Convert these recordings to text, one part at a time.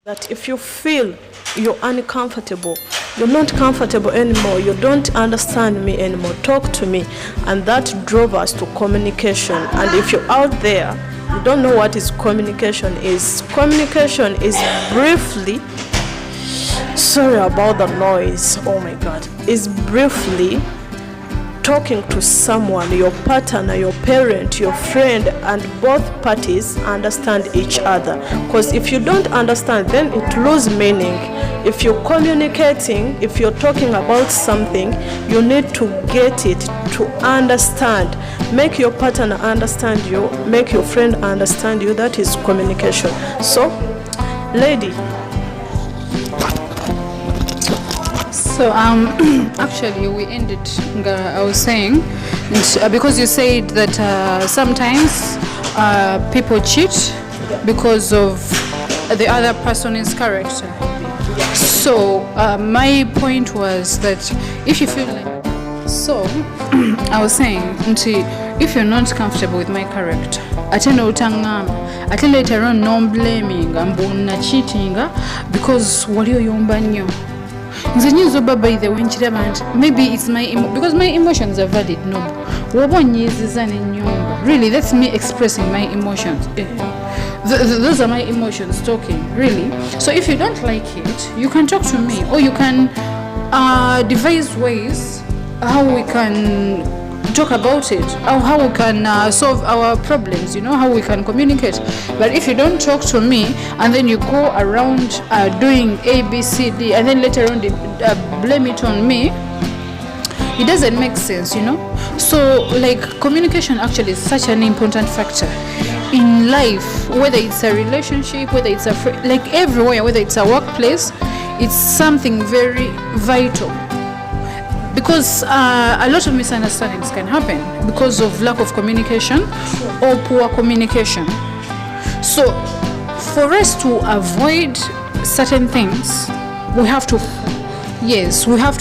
That if you feel you're uncomfortable, you're not comfortable anymore, you don't understand me anymore, talk to me. And that drove us to communication. And if you're out there, you don't know what is communication is. Communication is briefly, sorry about the noise, oh my God, is briefly talking to someone, your partner, your parent, your friend, and both parties understand each other. Because if you don't understand, then it loses meaning. If you're communicating, if you're talking about something, you need to get it, to understand. Make your partner understand you, make your friend understand you. That is communication. So, lady. So actually we ended, I was saying, because you said that sometimes people cheat because of the other person's character. So my point was that if you feel like, so I was saying, if you're not comfortable with my character, at later on no blaming and cheating because what you nnyo. Maybe it's because my emotions are valid. No, really, that's me expressing my emotions. Those are my emotions talking, really. So if you don't like it, you can talk to me, or you can devise ways how we can talk about it, or how we can solve our problems, how we can communicate. But if you don't talk to me and then you go around doing A, B, C, D, and then later on blame it on me, it doesn't make sense, So like communication actually is such an important factor in life, whether it's a relationship, whether it's like everywhere, whether it's a workplace, it's something very vital. Because a lot of misunderstandings can happen because of lack of communication or poor communication. So for us to avoid certain things, we have to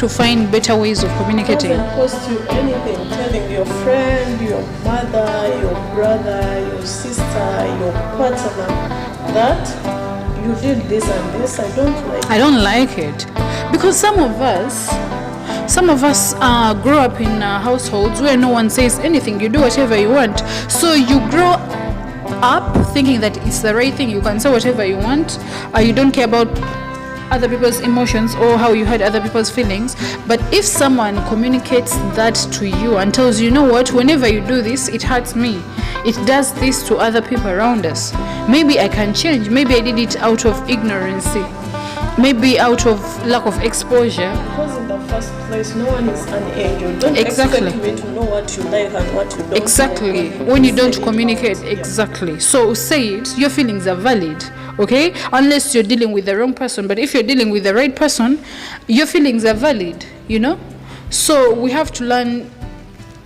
find better ways of communicating. It doesn't cost you anything telling your friend, your mother, your brother, your sister, your partner that you did this and this. I don't like it. Because some of us grow up in households where no one says anything. You do whatever you want. So you grow up thinking that it's the right thing. You can say whatever you want. You don't care about other people's emotions or how you hurt other people's feelings. But if someone communicates that to you and tells you, what, whenever you do this, it hurts me. It does this to other people around us. Maybe I can change. Maybe I did it out of ignorance. Maybe out of lack of exposure. Because in the first place, no one is an angel. Don't expect me to know what you like and what you don't. Exactly. When you don't communicate, exactly. So say it. Your feelings are valid, okay? Unless you're dealing with the wrong person. But if you're dealing with the right person, your feelings are valid, So we have to learn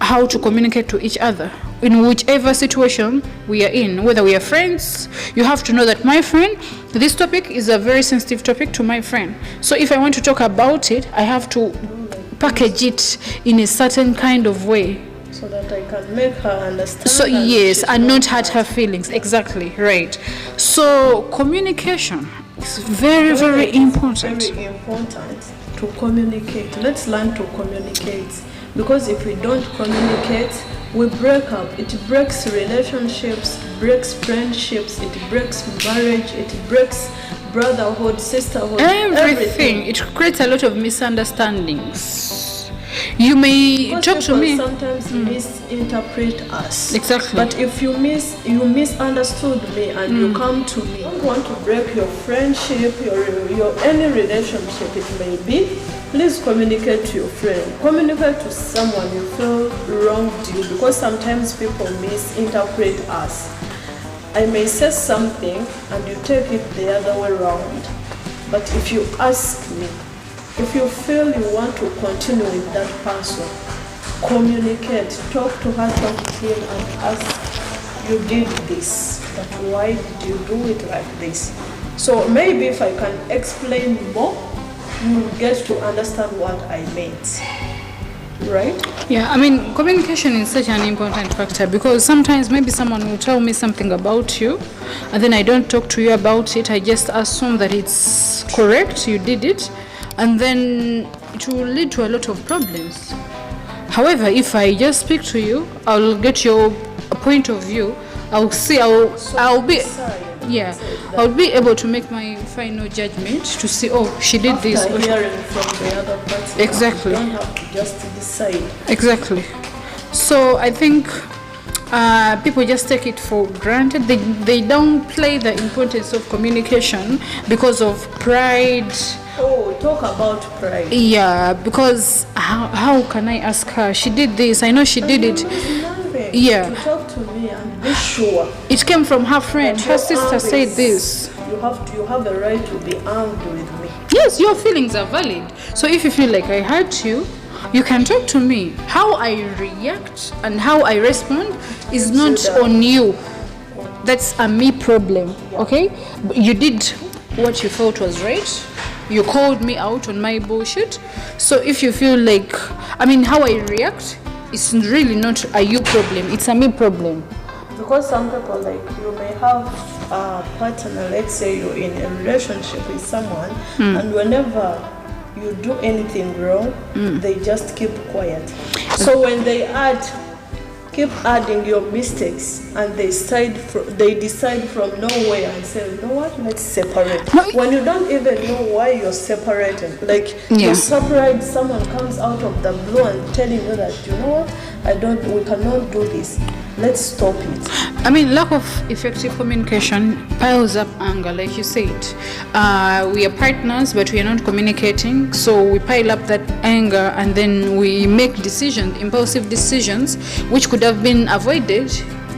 how to communicate to each other in whichever situation we are in, whether we are friends. You have to know that my friend, this topic is a very sensitive topic to my friend. So if I want to talk about it, I have to package it in a certain kind of way. So that I can make her understand. So yes, and not hurt her feelings. Exactly, right. So communication is very, very important. Very important to communicate. Let's learn to communicate. Because if we don't communicate, we break up. It breaks relationships, breaks friendships, it breaks marriage, it breaks brotherhood, sisterhood, everything. It creates a lot of misunderstandings. You may talk to me. Sometimes misinterpret us. Exactly. But if you misunderstood me and you come to me, I don't want to break your friendship, your any relationship it may be. Please communicate to your friend. Communicate to someone you feel wronged you, because sometimes people misinterpret us. I may say something and you take it the other way around. But if you ask me, if you feel you want to continue with that person, communicate, talk to her, talk to him and ask, you did this, but why did you do it like this? So maybe if I can explain more, you will get to understand what I meant. right? Yeah, I mean, communication is such an important factor because sometimes maybe someone will tell me something about you and then I don't talk to you about it. I just assume that it's correct, you did it, and then it will lead to a lot of problems. However, if I just speak to you, I'll get your point of view. I'll see, I'll be, yeah, I'll be able to make my final judgment to see, oh, she did After this. hearing from the other person, Exactly. you don't have to just decide. Exactly. So I think people just take it for granted. They downplay the importance of communication because of pride. Oh, talk about pride. Yeah, because how can I ask her? She did this. I know she did it. Yeah. To talk to me and be sure. It came from her friend. that Her your sister arm said is- this. You have a right to be armed with me. Yes, your feelings are valid. So if you feel like I hurt you, you can talk to me. How I react and how I respond is not on you. That's a me problem, okay? But you did what you felt was right. You called me out on my bullshit. So if you feel like, I mean, how I react is really not a you problem. It's a me problem. Because some people, like, you may have a partner, let's say you're in a relationship with someone, and whenever you do anything wrong, they just keep quiet. So when they keep adding your mistakes, and they decide from nowhere and say, you know what, let's separate. No, When you don't even know why you're separating, like Yeah. you separate, someone comes out of the blue and telling you that, you know what, we cannot do this. Let's stop it. I mean, lack of effective communication piles up anger, like you said. We are partners, but we are not communicating, so we pile up that anger and then we make impulsive decisions, which could have been avoided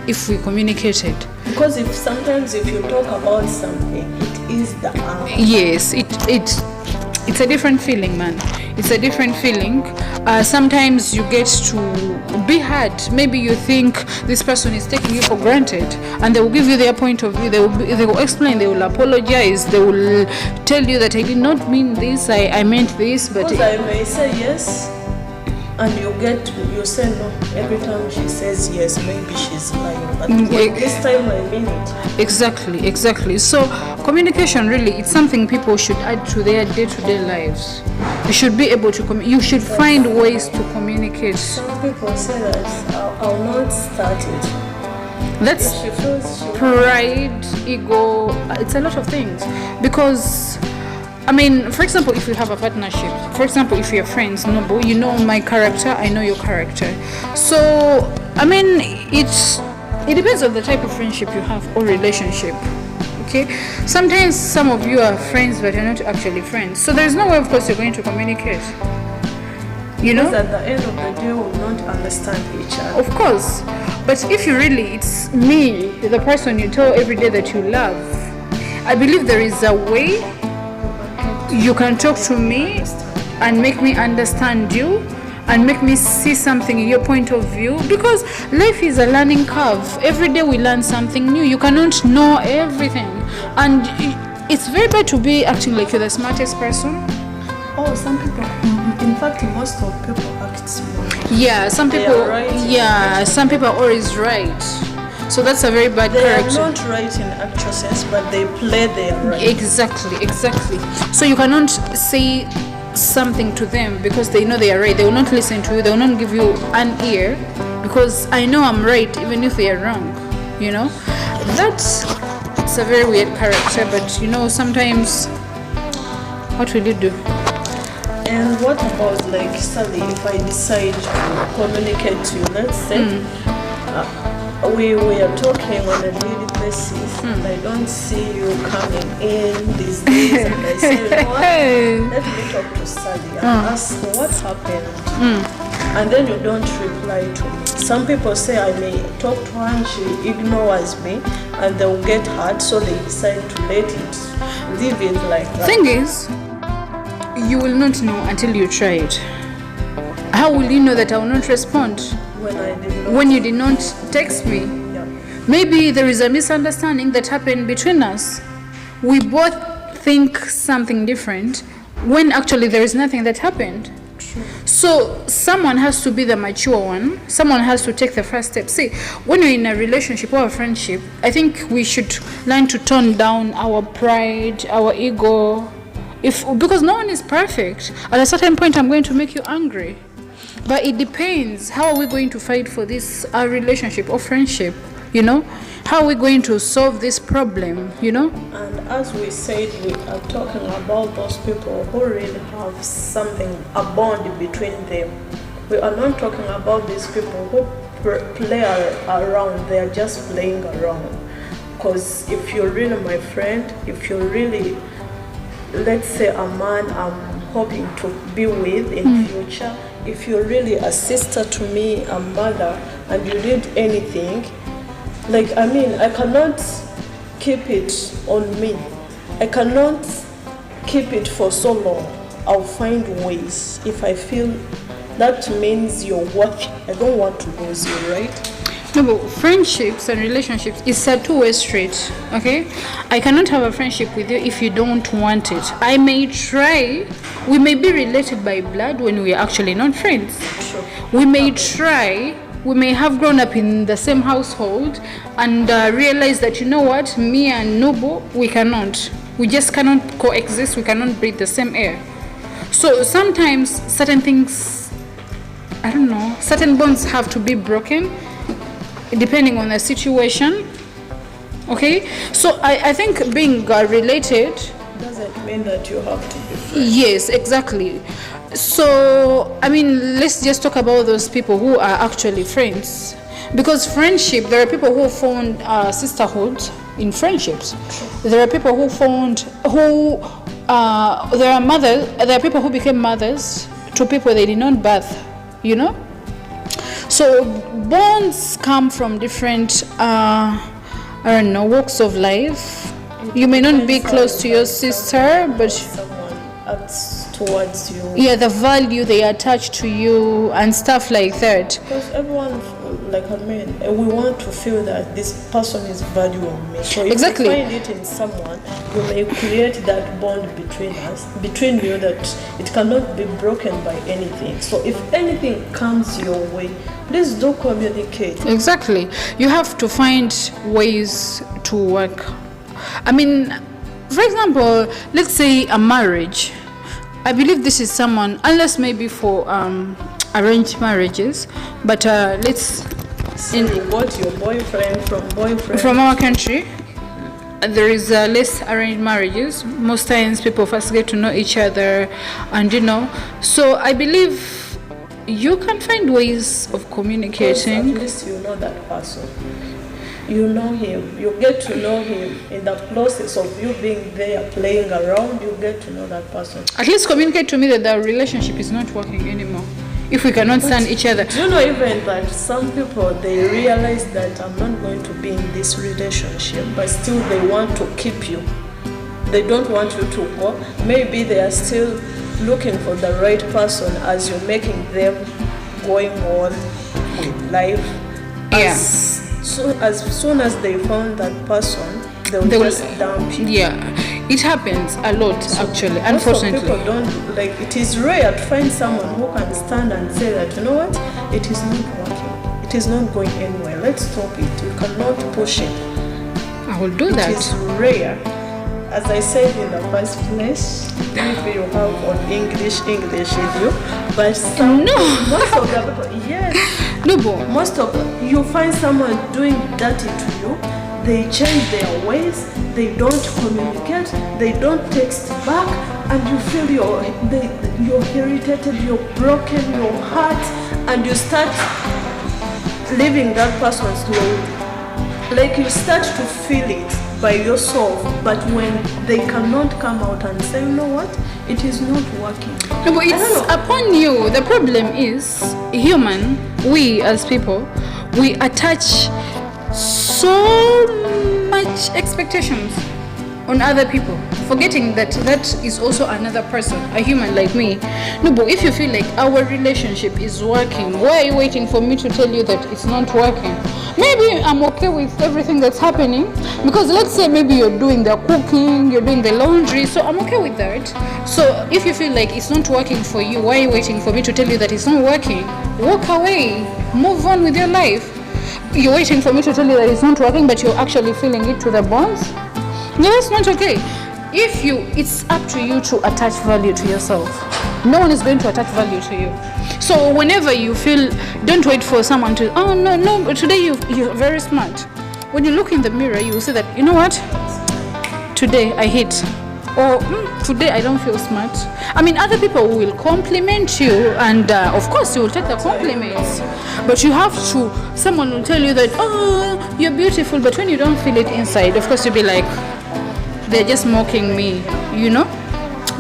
if we communicated. Because sometimes if you talk about something, it is the anger. Yes, it's a different feeling, man. It's a different feeling. Sometimes you get to be hurt. Maybe you think this person is taking you for granted, and they will give you their point of view. They will explain. They will apologize. They will tell you that I did not mean this. I meant this, but Because I may say yes, and you say no. Every time she says yes, maybe she's lying. But this time I mean it. Exactly. So communication really, it's something people should add to their day-to-day lives. You should be able to you should find ways to communicate. Some people say that I'll not start it. That's She feels she pride, ego, it's a lot of things. Because I mean, for example, if you have a partnership, for example, if you're friends, Noble, you know my character, I know your character. So I mean, it depends on the type of friendship you have or relationship. Okay, sometimes some of you are friends but you're not actually friends, so there's no way, of course, you're going to communicate, you know. Because at the end of the day, we will not understand each other. Of course, but if you really, it's me, the person you tell every day that you love, I believe there is a way you can talk to me and make me understand you and make me see something in your point of view, because life is a learning curve. Every day we learn something new. You cannot know everything, and it's very bad to be acting like you're the smartest person. Oh, some people, in fact, most of people act smart. Yeah, some They people, are right. yeah, some people are always right. So that's a very bad They character. are not right in actual sense, but they play their right. Exactly. So you cannot say something to them because they know they are right. They will not listen to you. They will not give you an ear because I know I'm right even if they are wrong. You know, it's a very weird character. But you know, sometimes what will you do? And what about, like, Sally, if I decide to communicate to you, let's say we are talking on a daily basis, and I don't see you coming in these days, and I say, you know what, let me talk to Sally and ask what happened, and then you don't reply to me. Some people say I may talk to her and she ignores me, and they will get hurt, so they decide to leave it like that. Thing is, you will not know until you try it. How will you know that I will not respond when you did not text me? Yeah. Maybe there is a misunderstanding that happened between us. We both think something different when actually there is nothing that happened. So someone has to be the mature one. Someone has to take the first step. See, when you're in a relationship or a friendship, I think we should learn to tone down our pride, our ego. Because no one is perfect. At a certain point, I'm going to make you angry. But it depends. How are we going to fight for this relationship or friendship? How are we going to solve this problem? And as we said, we are talking about those people who really have something, a bond between them. We are not talking about these people who play around. They are just playing around. Because if you're really my friend, if you're really, let's say, a man I'm hoping to be with in future, if you're really a sister to me, a mother, and you need anything, I cannot keep it on me. I cannot keep it for so long. I'll find ways. If I feel that means you're worth, I don't want to lose you, right? No, but friendships and relationships is a two-way street, okay? I cannot have a friendship with you if you don't want it. I may try. We may be related by blood when we are actually not friends. Sure. We may try. We may have grown up in the same household and realize that, me and Nubu, we cannot. We just cannot coexist. We cannot breathe the same air. So sometimes certain things, certain bonds have to be broken depending on the situation. Okay? So I think being related doesn't mean that you have to be friends. Yes, exactly. So, let's just talk about those people who are actually friends. Because friendship, there are people who found sisterhood in friendships. There are people who there are people who became mothers to people they did not birth, So bonds come from different, walks of life. You may not be close to your sister, but someone acts towards you. Yeah, the value they attach to you and stuff like that. Because everyone, we want to feel that this person is valuing me. So if you find it in someone, you may create that bond between you that it cannot be broken by anything. So if anything comes your way, please do communicate. Exactly. You have to find ways to work. For example, let's say a marriage. I believe this is someone, unless maybe for arranged marriages, but let's... You got your boyfriend from our country. There is less arranged marriages. Most times people first get to know each other and So I believe you can find ways of communicating. At least you know that person. You know him. You get to know him in the process of you being there playing around. You get to know that person. At least communicate to me that the relationship is not working anymore. If we cannot stand each other. Do you know even that some people, they realize that I'm not going to be in this relationship, but still they want to keep you. They don't want you to go. Maybe they are still looking for the right person as you're making them going on with life. Yeah. As soon as they found that person, they will just dump you. Yeah, it happens a lot, actually, unfortunately. People don't, it is rare to find someone who can stand and say that, you know what, it is not working. It is not going anywhere. Let's stop it. We cannot push it. I will do that. It is rare. As I said in the first place, maybe you have on English in you, but most of the people, yes. No, but most of you find someone doing dirty to you. They change their ways. They don't communicate. They don't text back, and you feel you're irritated. You're broken. You're hurt, and you start leaving that person slowly. You start to feel it by yourself. But when they cannot come out and say, you know what, it is not working. No, but it's upon you. The problem is human. We as people, we attach so much expectations on other people. forgetting that that is also another person, a human like me. No, but if you feel like our relationship is working, why are you waiting for me to tell you that it's not working? Maybe I'm okay with everything that's happening, because let's say maybe you're doing the cooking, you're doing the laundry, so I'm okay with that. So if you feel like it's not working for you, why are you waiting for me to tell you that it's not working? Walk away, move on with your life. You're waiting for me to tell you that it's not working, but you're actually feeling it to the bones. No, that's not okay. It's up to you to attach value to yourself. No one is going to attach value to you. So whenever you feel, don't wait for someone to, oh no, but today you're very smart. When you look in the mirror, you will say that, you know what, today I hit, or today I don't feel smart. I mean, other people will compliment you, and of course you will take the compliments, but you have to, someone will tell you that, oh, you're beautiful, but when you don't feel it inside, of course you'll be like, they're just mocking me, you know.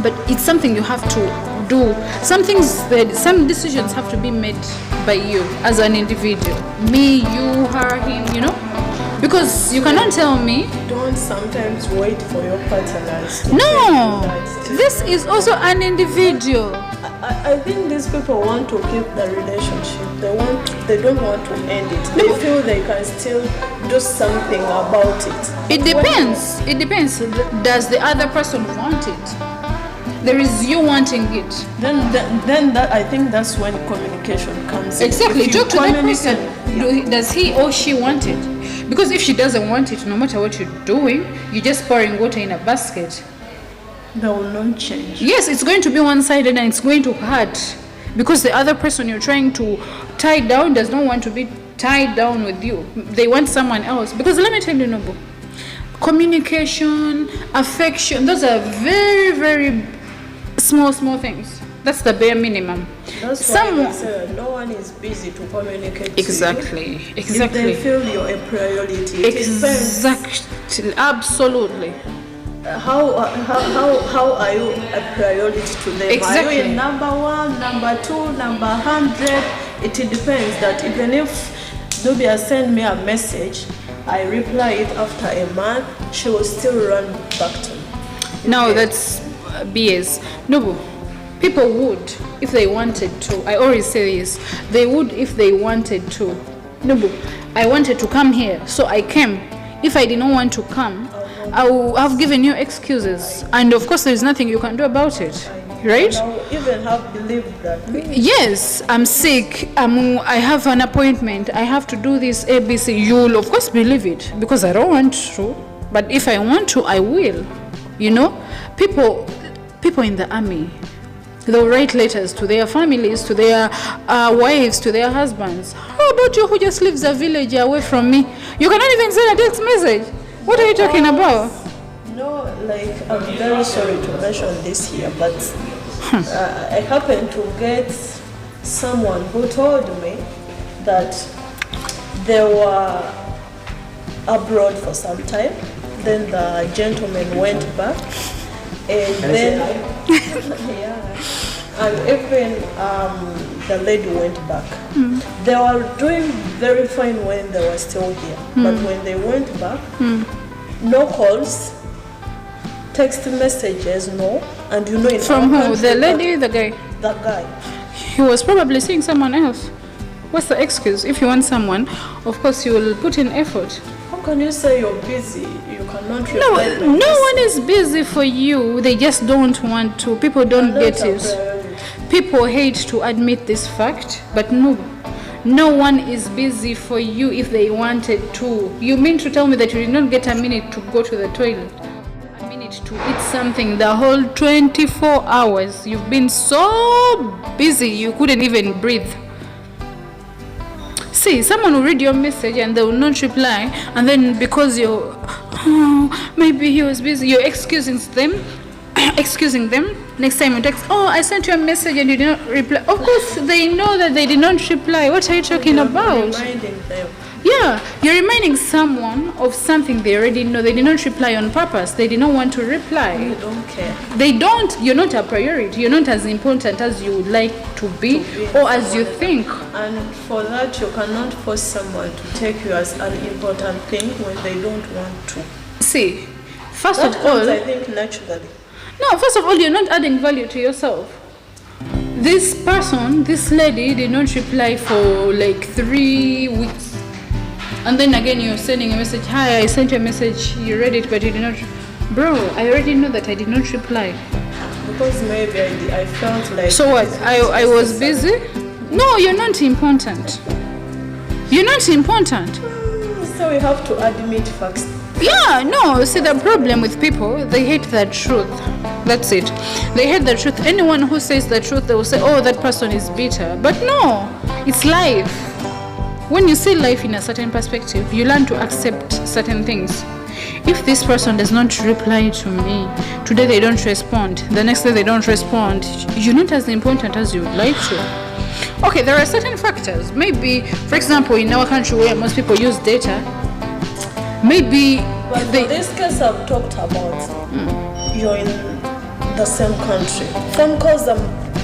But it's something you have to do. Some decisions have to be made by you as an individual. Me, you, her, him, you know. Because you cannot tell me. Don't sometimes wait for your partners. No, this is also an individual. I think these people want to keep the relationship. They don't want to end it. They feel they can still do something about it. It depends. It depends. Does the other person want it? There is you wanting it. Then that, I think that's when communication comes in. Exactly. Talk to that person. Yeah. Does he or she want it? Because if she doesn't want it, no matter what you're doing, you're just pouring water in a basket. That will not change. Yes, it's going to be one-sided and it's going to hurt, because the other person you're trying to tie down does not want to be tied down with you. They want someone else. Because let me tell you, Nobu, communication, affection, those are very, very small things. That's the bare minimum. That's why they say no one is busy to communicate. Exactly. To you. If they feel you're a priority. Exactly. Absolutely. How are you a priority to them? Exactly. Are you number 1, number 2, number 100? It depends. That even if Nubia send me a message, I reply it after a month, she will still run back to me. No, that's BS. No, people would if they wanted to. I always say this. They would if they wanted to. No, I wanted to come here, so I came. If I did not want to come, I will have given you excuses, and of course there is nothing you can do about it, right? I will even have believed that. Yes, I'm sick, I have an appointment, I have to do this ABC. You'll of course believe it, because I don't want to, but if I want to, I will. You know, people in the army, they'll write letters to their families, to their wives, to their husbands. How about you who just lives a village away from me? You cannot even send a text message. What are you talking about? No, like, I'm very sorry to mention this here, but I happened to get someone who told me that they were abroad for some time. Then the gentleman went back, and then yeah, and even the lady went back. They were doing very fine when they were still here, but when they went back, no calls, text messages, no. And you know, in from who? The lady, the guy? The guy. He was probably seeing someone else. What's the excuse? If you want someone, of course you will put in effort. How can you say you're busy? You cannot reply. No one is busy for you. They just don't want to. People don't get it. People hate to admit this fact, but no one is busy for you if they wanted to. You mean to tell me that you did not get a minute to go to the toilet? A minute to eat something the whole 24 hours? You've been so busy you couldn't even breathe. See, someone will read your message and they will not reply, and then because maybe he was busy, you're excusing them. Next time you text, oh, I sent you a message and you did not reply. Of course, they know that they did not reply. What are you talking about? Reminding them. Yeah, you're reminding someone of something they already know. They did not reply on purpose. They did not want to reply. They don't care. They don't. You're not a priority. You're not as important as you would like to be or as you think. And for that, you cannot force someone to take you as an important thing when they don't want to. See, First That of comes, all, I think, naturally. no, first of all, you're not adding value to yourself. This person, this lady, did not reply for like 3 weeks. And then again, you're sending a message. Hi, I sent you a message. You read it, but you did not. Bro, I already know that I did not reply. Because maybe I felt like... So what? I was busy? No, you're not important. You're not important. So we have to admit facts. Yeah, no, see the problem with people, they hate the truth. That's it. They hate the truth. Anyone who says the truth, they will say, oh, that person is bitter. But no, it's life. When you see life in a certain perspective, you learn to accept certain things. If this person does not reply to me, today they don't respond, the next day they don't respond, you're not as important as you would like to. Okay, there are certain factors. Maybe, for example, in our country where most people use data, maybe but for this case I've talked about, you're in the same country. Phone calls are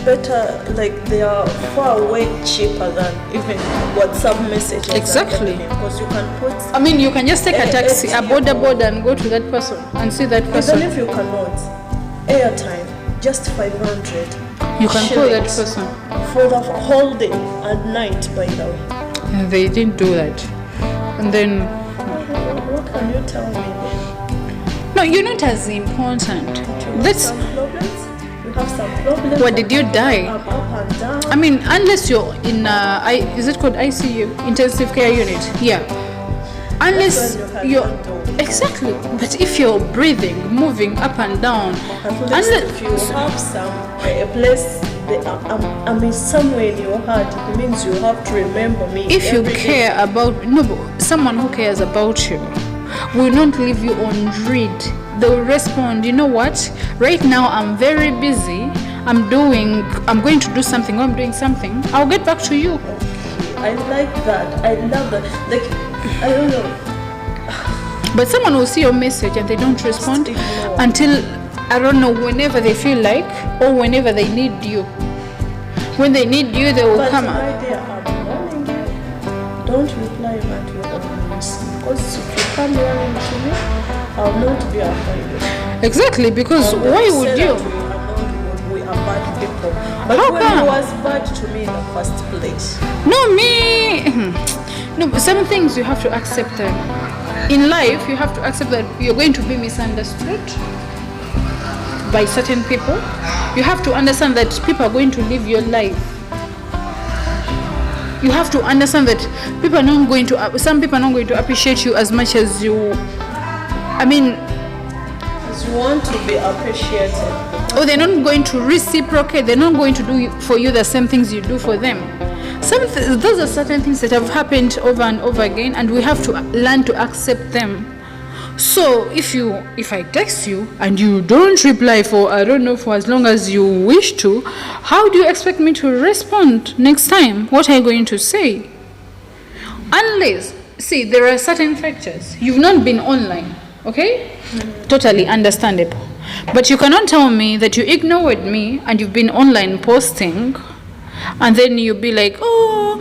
better, like they are far way cheaper than even WhatsApp messages. Exactly. Because you can put... I mean, you can just take a taxi, a border and go to that person and see that person. Even if you cannot, airtime, just 500. You can call that person. For the whole day and night, by the way. And they didn't do that. And then... What can you tell me then? No, you're not as important. That's... Some problems? You have some problems? What, did you die? Up and down. I mean, unless you're in is it called ICU, intensive care unit? Yeah. Unless you're exactly. But if you're breathing, moving up and down, At least if you have some a place, I mean, somewhere in your heart, it means you have to remember me. If you every care day. about but someone who cares about you will not leave you on read. They will respond. You know what? Right now I'm very busy. I'm going to do something. Or I'm doing something. I'll get back to you. I like that. I love that. Like, I don't know. But someone will see your message and they don't respond until, I don't know, whenever they feel like or whenever they need you. When they need you, they will But come my up. dear, I'm warning you. Don't reply at your own risk. Because if you come running to me, I'll not be available. Exactly, because I'll why say would that you? We are bad people. But How when come? you was bad to me in the first place. No, me. No, but some things you have to accept them. In life, you have to accept that you're going to be misunderstood by certain people. You have to understand that people are going to live your life. You have to understand that people are not going to. Some people are not going to appreciate you as much as you. I mean, As you want to be appreciated. or they're not going to reciprocate. They're not going to do for you the same things you do for them. Those are certain things that have happened over and over again, and we have to learn to accept them. So if I text you and you don't reply for, I don't know, for as long as you wish to, how do you expect me to respond next time? What are you going to say? Unless, see, there are certain factors. You've not been online, okay? Totally understandable. But you cannot tell me that you ignored me and you've been online posting, and then you'll be like, no.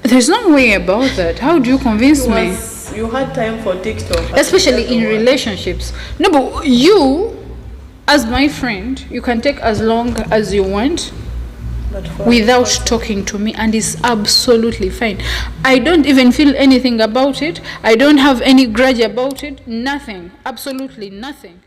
There's no way about that. How do you convince me? You had time for TikTok. Especially in relationships. No, but you, as my friend, you can take as long as you want without talking to me, and it's absolutely fine. I don't even feel anything about it. I don't have any grudge about it. Nothing. Absolutely nothing.